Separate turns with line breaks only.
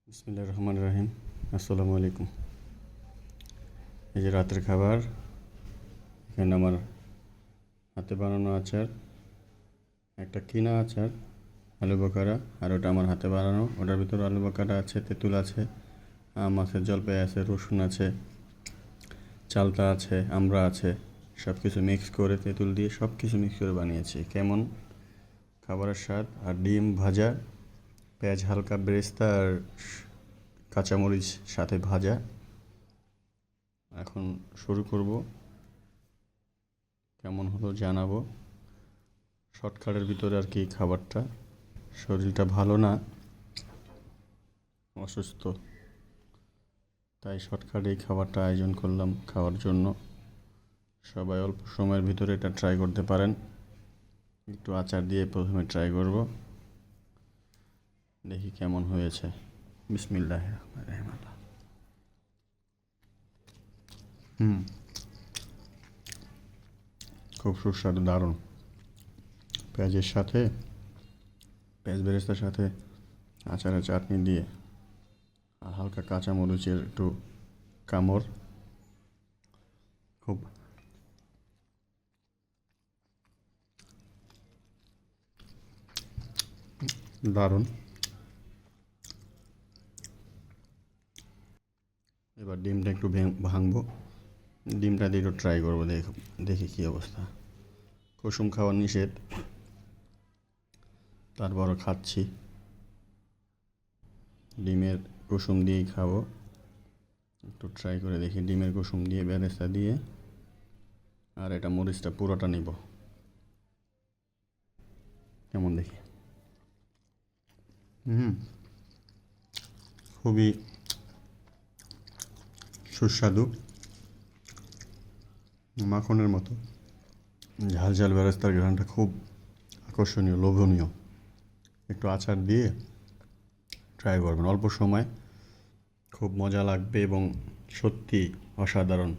বিসমিল্লাহির রহমানির রহিম। আসসালামু আলাইকুম। এই যে রাতের খাবার, এখানে আমার হাতে বানানো আচার, একটা কিনা আচার আলু বখারা, আর ওটা আমার হাতে বানানো। ওটার ভিতরে আলু বখারা আছে, তেঁতুল আছে, আম আছে, জলপাই আছে, রসুন আছে, চালতা আছে, আমড়া আছে, সব কিছু মিক্স করে, তেঁতুল দিয়ে সব কিছু মিক্স করে বানিয়েছি। কেমন খাবারের স্বাদ! আর ডিম ভাজা, পেঁয়াজ হালকা বেরেস্তা আর কাঁচামরিচ সাথে ভাজা। এখন শুরু করব। কেমন হলো জানাবো। শর্টকাটের ভিতরে আর কি খাবারটা। শরীরটা ভালো না, অসুস্থ, তাই শর্টকাটে এই খাবারটা আয়োজন করলাম খাওয়ার জন্য। সবাই অল্প সময়ের ভিতরে এটা ট্রাই করতে পারেন। একটু আচার দিয়ে প্রথমে ট্রাই করব, দেখি কেমন হয়েছে। বিসমিল্লাহির রহমানির রহিম। খুব সুস্বাদু, দারুণ। পেঁয়াজের সাথে, পেঁয়াজ বেরেস্তার সাথে আচারের চাটনি দিয়ে আর হালকা কাঁচামরিচের একটু কামড়, খুব দারুণ। এবার ডিমটা একটু ভাঙবো, ডিমটা দিয়ে একটু ট্রাই করবো, দেখি কী অবস্থা। কুসুম খাওয়া নিষেধ, তারপরও খাচ্ছি। ডিমের কুসুম দিয়েই খাবো। একটু ট্রাই করে দেখি, ডিমের কুসুম দিয়ে, বেরেস্তা দিয়ে, আর এটা মরিচটা পুরোটা নিব, কেমন দেখি। খুবই সুস্বাদু, মাখনের মতো। ঝাল ঝাল বেরেস্তার ঘ্রাণটা খুব আকর্ষণীয়, লোভনীয়। একটু আচার দিয়ে ট্রাই করবেন, অল্প সময় খুব মজা লাগবে এবং সত্যি অসাধারণ।